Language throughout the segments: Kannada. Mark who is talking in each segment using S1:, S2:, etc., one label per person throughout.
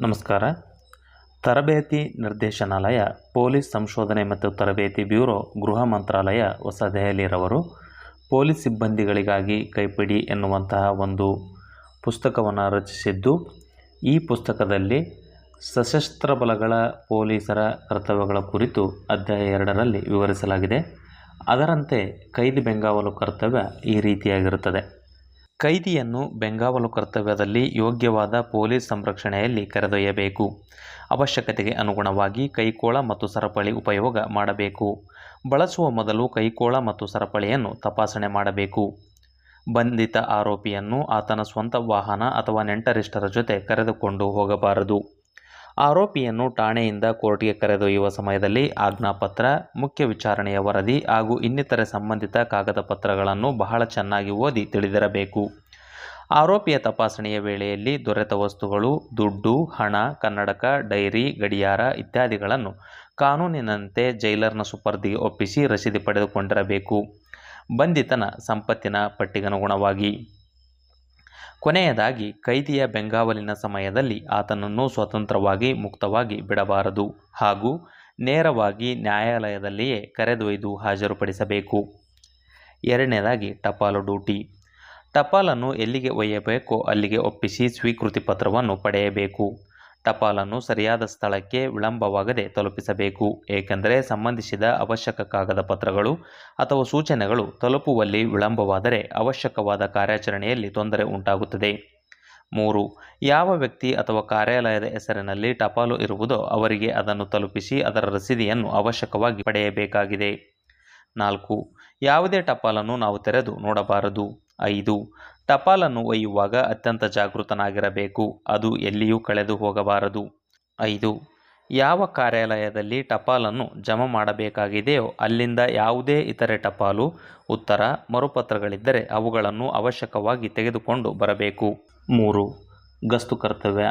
S1: ನಮಸ್ಕಾರ. ತರಬೇತಿ ನಿರ್ದೇಶನಾಲಯ, ಪೊಲೀಸ್ ಸಂಶೋಧನೆ ಮತ್ತು ತರಬೇತಿ ಬ್ಯೂರೋ, ಗೃಹ ಮಂತ್ರಾಲಯ, ಹೊಸ ದೆಹಲಿರವರು ಪೊಲೀಸ್ ಸಿಬ್ಬಂದಿಗಳಿಗಾಗಿ ಕೈಪಿಡಿ ಎನ್ನುವಂತಹ ಒಂದು ಪುಸ್ತಕವನ್ನು ರಚಿಸಿದ್ದು, ಈ ಪುಸ್ತಕದಲ್ಲಿ ಸಶಸ್ತ್ರ ಬಲಗಳ ಪೊಲೀಸರ ಕರ್ತವ್ಯಗಳ ಕುರಿತು ಅಧ್ಯಾಯ 2ರಲ್ಲಿ ವಿವರಿಸಲಾಗಿದೆ. ಅದರಂತೆ ಕೈದಿ ಬೆಂಗಾವಲು ಕರ್ತವ್ಯ ಈ ರೀತಿಯಾಗಿರುತ್ತದೆ. ಕೈದಿಯನ್ನು ಬೆಂಗಾವಲು ಕರ್ತವ್ಯದಲ್ಲಿ ಯೋಗ್ಯವಾದ ಪೊಲೀಸ್ ಸಂರಕ್ಷಣೆಯಲ್ಲಿ ಕರೆದೊಯ್ಯಬೇಕು. ಅವಶ್ಯಕತೆಗೆ ಅನುಗುಣವಾಗಿ ಕೈಕೋಳ ಮತ್ತು ಸರಪಳಿ ಉಪಯೋಗ ಮಾಡಬೇಕು. ಬಳಸುವ ಮೊದಲು ಕೈಕೋಳ ಮತ್ತು ಸರಪಳಿಯನ್ನು ತಪಾಸಣೆ ಮಾಡಬೇಕು. ಬಂಧಿತ ಆರೋಪಿಯನ್ನು ಆತನ ಸ್ವಂತ ವಾಹನ ಅಥವಾ ನೆಂಟರಿಷ್ಟರ ಜೊತೆ ಕರೆದುಕೊಂಡು ಹೋಗಬಾರದು. ಆರೋಪಿಯನ್ನು ಠಾಣೆಯಿಂದ ಕೋರ್ಟ್ಗೆ ಕರೆದೊಯ್ಯುವ ಸಮಯದಲ್ಲಿ ಆಜ್ಞಾಪತ್ರ, ಮುಖ್ಯ ವಿಚಾರಣೆಯ ವರದಿ ಹಾಗೂ ಇನ್ನಿತರೆ ಸಂಬಂಧಿತ ಕಾಗದ ಪತ್ರಗಳನ್ನು ಬಹಳ ಚೆನ್ನಾಗಿ ಓದಿ ತಿಳಿದಿರಬೇಕು. ಆರೋಪಿಯ ತಪಾಸಣೆಯ ವೇಳೆಯಲ್ಲಿ ದೊರೆತ ವಸ್ತುಗಳು, ದುಡ್ಡು, ಹಣ, ಕನ್ನಡಕ, ಡೈರಿ, ಗಡಿಯಾರ ಇತ್ಯಾದಿಗಳನ್ನು ಕಾನೂನಿನಂತೆ ಜೈಲರ್ನ ಸುಪರ್ದಿಗೆ ಒಪ್ಪಿಸಿ ರಸೀದಿ ಪಡೆದುಕೊಂಡಿರಬೇಕು, ಬಂಧಿತನ ಸಂಪತ್ತಿನ ಪಟ್ಟಿಗನುಗುಣವಾಗಿ. ಕೊನೆಯದಾಗಿ, ಕೈದಿಯ ಬೆಂಗಾವಲಿನ ಸಮಯದಲ್ಲಿ ಆತನನ್ನು ಸ್ವತಂತ್ರವಾಗಿ ಮುಕ್ತವಾಗಿ ಬಿಡಬಾರದು ಹಾಗೂ ನೇರವಾಗಿ ನ್ಯಾಯಾಲಯದಲ್ಲಿಯೇ ಕರೆದೊಯ್ದು ಹಾಜರುಪಡಿಸಬೇಕು. ಎರಡನೇದಾಗಿ, ಟಪಾಲು ಡ್ಯೂಟಿ. ಟಪಾಲನ್ನು ಎಲ್ಲಿಗೆ ಒಯ್ಯಬೇಕೋ ಅಲ್ಲಿಗೆ ಒಪ್ಪಿಸಿ ಸ್ವೀಕೃತಿ ಪತ್ರವನ್ನು ಪಡೆಯಬೇಕು. ಟಪಾಲನ್ನು ಸರಿಯಾದ ಸ್ಥಳಕ್ಕೆ ವಿಳಂಬವಾಗದೆ ತಲುಪಿಸಬೇಕು. ಏಕೆಂದರೆ ಸಂಬಂಧಿಸಿದ ಅವಶ್ಯಕ ಕಾಗದ ಪತ್ರಗಳು ಅಥವಾ ಸೂಚನೆಗಳು ತಲುಪುವಲ್ಲಿ ವಿಳಂಬವಾದರೆ ಅವಶ್ಯಕವಾದ ಕಾರ್ಯಾಚರಣೆಯಲ್ಲಿ ತೊಂದರೆ ಉಂಟಾಗುತ್ತದೆ. 3. ಯಾವ ವ್ಯಕ್ತಿ ಅಥವಾ ಕಾರ್ಯಾಲಯದ ಹೆಸರಿನಲ್ಲಿ ಟಪಾಲು ಇರುವುದೋ ಅವರಿಗೆ ಅದನ್ನು ತಲುಪಿಸಿ ಅದರ ರಸೀದಿಯನ್ನು ಅವಶ್ಯಕವಾಗಿ ಪಡೆಯಬೇಕಾಗಿದೆ. 4. ಯಾವುದೇ ಟಪಾಲನ್ನು ನಾವು ತೆರೆದು ನೋಡಬಾರದು. 5. ಟಪಾಲನ್ನು ಒಯ್ಯುವಾಗ ಅತ್ಯಂತ ಜಾಗೃತನಾಗಿರಬೇಕು. ಅದು ಎಲ್ಲಿಯೂ ಕಳೆದು ಹೋಗಬಾರದು. 5. ಯಾವ ಕಾರ್ಯಾಲಯದಲ್ಲಿ ಟಪಾಲನ್ನು ಜಮಾ ಮಾಡಬೇಕಾಗಿದೆಯೋ ಅಲ್ಲಿಂದ ಯಾವುದೇ ಇತರೆ ಟಪಾಲು, ಉತ್ತರ, ಮರುಪತ್ರಗಳಿದ್ದರೆ ಅವುಗಳನ್ನು ಅವಶ್ಯಕವಾಗಿ ತೆಗೆದುಕೊಂಡು ಬರಬೇಕು. 3. ಗಸ್ತು ಕರ್ತವ್ಯ.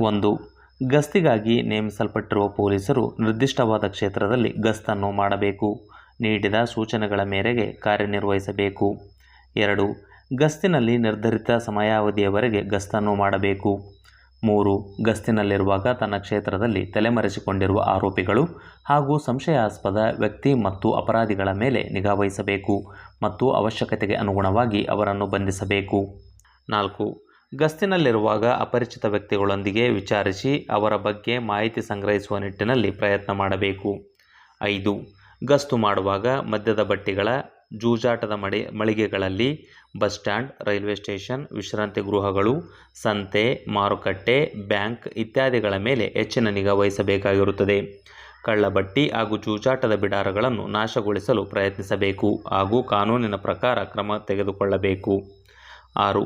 S1: 1. ಗಸ್ತಿಗಾಗಿ ನೇಮಿಸಲ್ಪಟ್ಟಿರುವ ಪೊಲೀಸರು ನಿರ್ದಿಷ್ಟವಾದ ಕ್ಷೇತ್ರದಲ್ಲಿ ಗಸ್ತನ್ನು ಮಾಡಬೇಕು. ನೀಡಿದ ಸೂಚನೆಗಳ ಮೇರೆಗೆ ಕಾರ್ಯನಿರ್ವಹಿಸಬೇಕು. 2. ಗಸ್ತಿನಲ್ಲಿ ನಿರ್ಧರಿತ ಸಮಯಾವಧಿಯವರೆಗೆ ಗಸ್ತನ್ನು ಮಾಡಬೇಕು. 3. ಗಸ್ತಿನಲ್ಲಿರುವಾಗ ತನ್ನ ಕ್ಷೇತ್ರದಲ್ಲಿ ತಲೆಮರೆಸಿಕೊಂಡಿರುವ ಆರೋಪಿಗಳು ಹಾಗೂ ಸಂಶಯಾಸ್ಪದ ವ್ಯಕ್ತಿ ಮತ್ತು ಅಪರಾಧಿಗಳ ಮೇಲೆ ನಿಗಾವಹಿಸಬೇಕು ಮತ್ತು ಅವಶ್ಯಕತೆಗೆ ಅನುಗುಣವಾಗಿ ಅವರನ್ನು ಬಂಧಿಸಬೇಕು. 4. ಗಸ್ತಿನಲ್ಲಿರುವಾಗ ಅಪರಿಚಿತ ವ್ಯಕ್ತಿಗಳೊಂದಿಗೆ ವಿಚಾರಿಸಿ ಅವರ ಬಗ್ಗೆ ಮಾಹಿತಿ ಸಂಗ್ರಹಿಸುವ ನಿಟ್ಟಿನಲ್ಲಿ ಪ್ರಯತ್ನ ಮಾಡಬೇಕು. 5. ಗಸ್ತು ಮಾಡುವಾಗ ಮದ್ಯದ ಬಟ್ಟಿಗಳ, ಜೂಜಾಟದ ಮಳಿಗೆಗಳಲ್ಲಿ, ಬಸ್ ಸ್ಟ್ಯಾಂಡ್, ರೈಲ್ವೆ ಸ್ಟೇಷನ್, ವಿಶ್ರಾಂತಿ ಗೃಹಗಳು, ಸಂತೆ, ಮಾರುಕಟ್ಟೆ, ಬ್ಯಾಂಕ್ ಇತ್ಯಾದಿಗಳ ಮೇಲೆ ಹೆಚ್ಚಿನ ನಿಗಾ ವಹಿಸಬೇಕಾಗಿರುತ್ತದೆ. ಕಳ್ಳಬಟ್ಟಿ ಹಾಗೂ ಜೂಜಾಟದ ಬಿಡಾರಗಳನ್ನು ನಾಶಗೊಳಿಸಲು ಪ್ರಯತ್ನಿಸಬೇಕು ಹಾಗೂ ಕಾನೂನಿನ ಪ್ರಕಾರ ಕ್ರಮ ತೆಗೆದುಕೊಳ್ಳಬೇಕು. 6.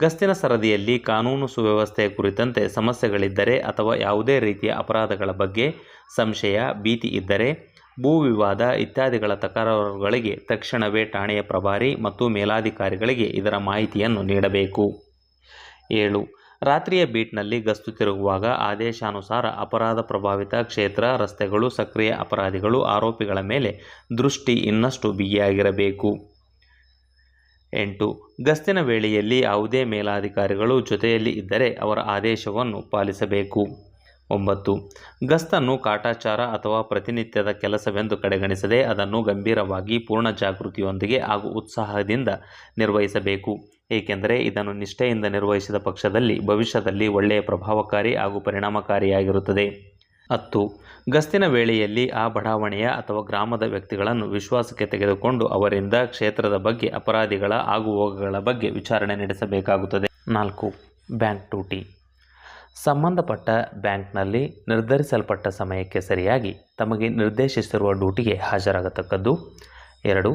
S1: ಗಸ್ತಿನ ಸರದಿಯಲ್ಲಿ ಕಾನೂನು ಸುವ್ಯವಸ್ಥೆಯ ಕುರಿತಂತೆ ಸಮಸ್ಯೆಗಳಿದ್ದರೆ ಅಥವಾ ಯಾವುದೇ ರೀತಿಯ ಅಪರಾಧಗಳ ಬಗ್ಗೆ ಸಂಶಯ, ಭೀತಿ ಇದ್ದರೆ ಭೂ ವಿವಾದ ಇತ್ಯಾದಿಗಳ ತಕರಾರುಗಳಿಗೆ ತಕ್ಷಣವೇ ಠಾಣೆಯ ಪ್ರಭಾರಿ ಮತ್ತು ಮೇಲಾಧಿಕಾರಿಗಳಿಗೆ ಇದರ ಮಾಹಿತಿಯನ್ನು ನೀಡಬೇಕು. 7. ರಾತ್ರಿಯ ಬೀಟ್ನಲ್ಲಿ ಗಸ್ತು ತಿರುಗುವಾಗ ಆದೇಶಾನುಸಾರ ಅಪರಾಧ ಪ್ರಭಾವಿತ ಕ್ಷೇತ್ರ, ರಸ್ತೆಗಳು, ಸಕ್ರಿಯ ಅಪರಾಧಿಗಳು, ಆರೋಪಿಗಳ ಮೇಲೆ ದೃಷ್ಟಿ ಇನ್ನಷ್ಟು ಬಿಗಿಯಾಗಿರಬೇಕು. 8. ಗಸ್ತಿನ ವೇಳೆಯಲ್ಲಿ ಯಾವುದೇ ಮೇಲಾಧಿಕಾರಿಗಳು ಜೊತೆಯಲ್ಲಿ ಇದ್ದರೆ ಅವರ ಆದೇಶವನ್ನು ಪಾಲಿಸಬೇಕು. 9. ಗಸ್ತನ್ನು ಕಾಟಾಚಾರ ಅಥವಾ ಪ್ರತಿನಿತ್ಯದ ಕೆಲಸವೆಂದು ಕಡೆಗಣಿಸದೆ ಅದನ್ನು ಗಂಭೀರವಾಗಿ ಪೂರ್ಣ ಜಾಗೃತಿಯೊಂದಿಗೆ ಹಾಗೂ ಉತ್ಸಾಹದಿಂದ ನಿರ್ವಹಿಸಬೇಕು. ಏಕೆಂದರೆ ಇದನ್ನು ನಿಷ್ಠೆಯಿಂದ ನಿರ್ವಹಿಸಿದ ಪಕ್ಷದಲ್ಲಿ ಭವಿಷ್ಯದಲ್ಲಿ ಒಳ್ಳೆಯ ಪ್ರಭಾವಕಾರಿ ಹಾಗೂ ಪರಿಣಾಮಕಾರಿಯಾಗಿರುತ್ತದೆ. 10. ಗಸ್ತಿನ ವೇಳೆಯಲ್ಲಿ ಆ ಬಡಾವಣೆಯ ಅಥವಾ ಗ್ರಾಮದ ವ್ಯಕ್ತಿಗಳನ್ನು ವಿಶ್ವಾಸಕ್ಕೆ ತೆಗೆದುಕೊಂಡು ಅವರಿಂದ ಕ್ಷೇತ್ರದ ಬಗ್ಗೆ, ಅಪರಾಧಿಗಳ ಆಗುಹೋಗುಗಳ ಬಗ್ಗೆ ವಿಚಾರಣೆ ನಡೆಸಬೇಕಾಗುತ್ತದೆ. 4. Bank duty. ಸಂಬಂಧಪಟ್ಟ ಬ್ಯಾಂಕ್ನಲ್ಲಿ ನಿರ್ಧರಿಸಲ್ಪಟ್ಟ ಸಮಯಕ್ಕೆ ಸರಿಯಾಗಿ ತಮಗೆ ನಿರ್ದೇಶಿಸಿರುವ ಡ್ಯೂಟಿಗೆ ಹಾಜರಾಗತಕ್ಕದ್ದು. 2.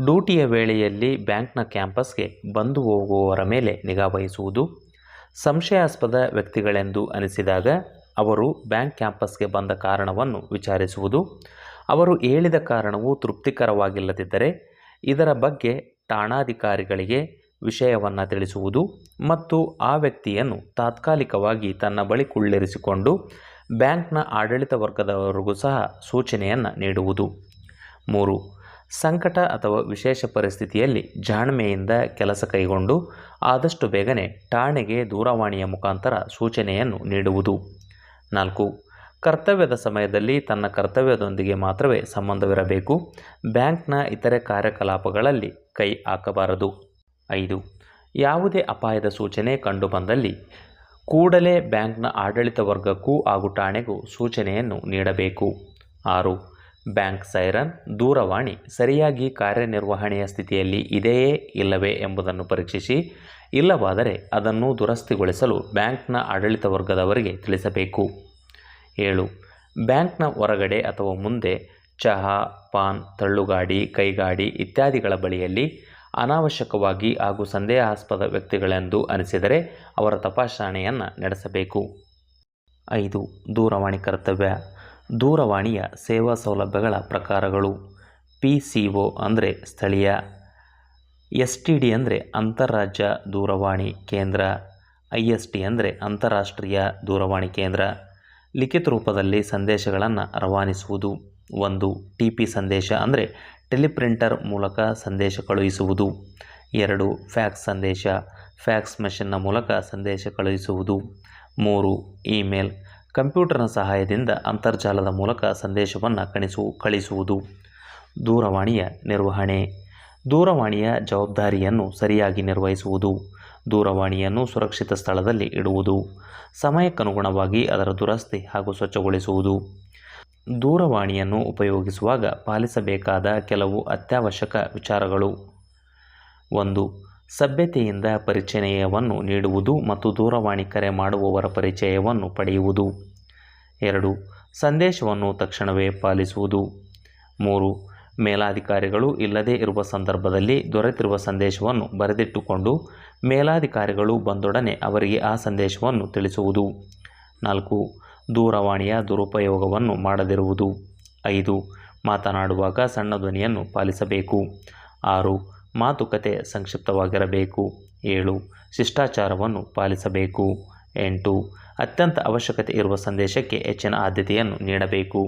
S1: ಡ್ಯೂಟಿಯ ವೇಳೆಯಲ್ಲಿ ಬ್ಯಾಂಕ್ನ ಕ್ಯಾಂಪಸ್ಗೆ ಬಂದು ಹೋಗುವವರ ಮೇಲೆ ನಿಗಾವಹಿಸುವುದು. ಸಂಶಯಾಸ್ಪದ ವ್ಯಕ್ತಿಗಳೆಂದು ಅನಿಸಿದಾಗ ಅವರು ಬ್ಯಾಂಕ್ ಕ್ಯಾಂಪಸ್ಗೆ ಬಂದ ಕಾರಣವನ್ನು ವಿಚಾರಿಸುವುದು. ಅವರು ಹೇಳಿದ ಕಾರಣವು ತೃಪ್ತಿಕರವಾಗಿಲ್ಲದಿದ್ದರೆ ಇದರ ಬಗ್ಗೆ ಠಾಣಾಧಿಕಾರಿಗಳಿಗೆ ವಿಷಯವನ್ನು ತಿಳಿಸುವುದು ಮತ್ತು ಆ ವ್ಯಕ್ತಿಯನ್ನು ತಾತ್ಕಾಲಿಕವಾಗಿ ತನ್ನ ಬಳಿ ಕುಳ್ಳಿರಿಸಿಕೊಂಡು ಬ್ಯಾಂಕ್ನ ಆಡಳಿತ ವರ್ಗದವರಿಗೂ ಸಹ ಸೂಚನೆಯನ್ನು ನೀಡುವುದು. 3. ಸಂಕಟ ಅಥವಾ ವಿಶೇಷ ಪರಿಸ್ಥಿತಿಯಲ್ಲಿ ಜಾಣ್ಮೆಯಿಂದ ಕೆಲಸ ಕೈಗೊಂಡು ಆದಷ್ಟು ಬೇಗನೆ ಠಾಣೆಗೆ ದೂರವಾಣಿಯ ಮುಖಾಂತರ ಸೂಚನೆಯನ್ನು ನೀಡುವುದು. 4. ಕರ್ತವ್ಯದ ಸಮಯದಲ್ಲಿ ತನ್ನ ಕರ್ತವ್ಯದೊಂದಿಗೆ ಮಾತ್ರವೇ ಸಂಬಂಧವಿರಬೇಕು. ಬ್ಯಾಂಕ್ನ ಇತರೆ ಕಾರ್ಯಕಲಾಪಗಳಲ್ಲಿ ಕೈ ಹಾಕಬಾರದು. 5. ಯಾವುದೇ ಅಪಾಯದ ಸೂಚನೆ ಕಂಡುಬಂದಲ್ಲಿ ಕೂಡಲೇ ಬ್ಯಾಂಕ್ನ ಆಡಳಿತ ವರ್ಗಕ್ಕೂ ಹಾಗೂ ಠಾಣೆಗೂ ಸೂಚನೆಯನ್ನು ನೀಡಬೇಕು. 6. ಬ್ಯಾಂಕ್ ಸೈರನ್ ದೂರವಾಣಿ ಸರಿಯಾಗಿ ಕಾರ್ಯನಿರ್ವಹಣೆಯ ಸ್ಥಿತಿಯಲ್ಲಿ ಇದೆಯೇ ಇಲ್ಲವೇ ಎಂಬುದನ್ನು ಪರೀಕ್ಷಿಸಿ, ಇಲ್ಲವಾದರೆ ಅದನ್ನು ದುರಸ್ತಿಗೊಳಿಸಲು ಬ್ಯಾಂಕ್ನ ಆಡಳಿತ ವರ್ಗದವರಿಗೆ ತಿಳಿಸಬೇಕು. 7. ಬ್ಯಾಂಕ್ನ ಹೊರಗಡೆ ಅಥವಾ ಮುಂದೆ ಚಹಾ, ಪಾನ್, ತಳ್ಳುಗಾಡಿ, ಕೈಗಾಡಿ ಇತ್ಯಾದಿಗಳ ಬಳಿಯಲ್ಲಿ ಅನಾವಶ್ಯಕವಾಗಿ ಹಾಗೂ ಸಂದೇಹಾಸ್ಪದ ವ್ಯಕ್ತಿಗಳೆಂದು ಅನಿಸಿದರೆ ಅವರ ತಪಾಸಣೆಯನ್ನು ನಡೆಸಬೇಕು. 5. ದೂರವಾಣಿ ಕರ್ತವ್ಯ. ದೂರವಾಣಿಯ ಸೇವಾ ಸೌಲಭ್ಯಗಳ ಪ್ರಕಾರಗಳು. PCO ಅಂದರೆ ಸ್ಥಳೀಯ, STD ಅಂದರೆ ಅಂತಾರಾಜ್ಯ ದೂರವಾಣಿ ಕೇಂದ್ರ, IST ಅಂದರೆ ಅಂತಾರಾಷ್ಟ್ರೀಯ ದೂರವಾಣಿ ಕೇಂದ್ರ. ಲಿಖಿತ ರೂಪದಲ್ಲಿ ಸಂದೇಶಗಳನ್ನು ರವಾನಿಸುವುದು. 1. TP ಸಂದೇಶ ಅಂದರೆ ಟೆಲಿಪ್ರಿಂಟರ್ ಮೂಲಕ ಸಂದೇಶ ಕಳುಹಿಸುವುದು. 2. ಫ್ಯಾಕ್ಸ್ ಸಂದೇಶ, ಫ್ಯಾಕ್ಸ್ ಮೆಷಿನ್ನ ಮೂಲಕ ಸಂದೇಶ ಕಳುಹಿಸುವುದು. 3. ಇಮೇಲ್, ಕಂಪ್ಯೂಟರ್ನ ಸಹಾಯದಿಂದ ಅಂತರ್ಜಾಲದ ಮೂಲಕ ಸಂದೇಶವನ್ನು ಕಳಿಸುವುದು. ದೂರವಾಣಿಯ ನಿರ್ವಹಣೆ. ದೂರವಾಣಿಯ ಜವಾಬ್ದಾರಿಯನ್ನು ಸರಿಯಾಗಿ ನಿರ್ವಹಿಸುವುದು. ದೂರವಾಣಿಯನ್ನು ಸುರಕ್ಷಿತ ಸ್ಥಳದಲ್ಲಿ ಇಡುವುದು. ಸಮಯಕ್ಕನುಗುಣವಾಗಿ ಅದರ ದುರಸ್ತಿ ಹಾಗೂ ಸ್ವಚ್ಛಗೊಳಿಸುವುದು. ದೂರವಾಣಿಯನ್ನು ಉಪಯೋಗಿಸುವಾಗ ಪಾಲಿಸಬೇಕಾದ ಕೆಲವು ಅತ್ಯವಶ್ಯಕ ವಿಚಾರಗಳು. 1. ಸಭ್ಯತೆಯಿಂದ ಪರಿಚಯವನ್ನು ನೀಡುವುದು ಮತ್ತು ದೂರವಾಣಿ ಕರೆ ಮಾಡುವವರ ಪರಿಚಯವನ್ನು ಪಡೆಯುವುದು. 2. ಸಂದೇಶವನ್ನು ತಕ್ಷಣವೇ ಪಾಲಿಸುವುದು. 3. ಮೇಲಾಧಿಕಾರಿಗಳು ಇಲ್ಲದೇ ಇರುವ ಸಂದರ್ಭದಲ್ಲಿ ದೊರೆತಿರುವ ಸಂದೇಶವನ್ನು ಬರೆದಿಟ್ಟುಕೊಂಡು ಮೇಲಾಧಿಕಾರಿಗಳು ಬಂದೊಡನೆ ಅವರಿಗೆ ಆ ಸಂದೇಶವನ್ನು ತಿಳಿಸುವುದು. 4. ದೂರವಾಣಿಯ ದುರುಪಯೋಗವನ್ನು ಮಾಡದಿರುವುದು. 5. ಮಾತನಾಡುವಾಗ ಸಣ್ಣ ಧ್ವನಿಯನ್ನು ಪಾಲಿಸಬೇಕು. 6. ಮಾತುಕತೆ ಸಂಕ್ಷಿಪ್ತವಾಗಿರಬೇಕು. 7. ಶಿಷ್ಟಾಚಾರವನ್ನು ಪಾಲಿಸಬೇಕು. 8. ಅತ್ಯಂತ ಅವಶ್ಯಕತೆ ಇರುವ ಸಂದೇಶಕ್ಕೆ ಹೆಚ್ಚಿನ ಆದ್ಯತೆಯನ್ನು ನೀಡಬೇಕು.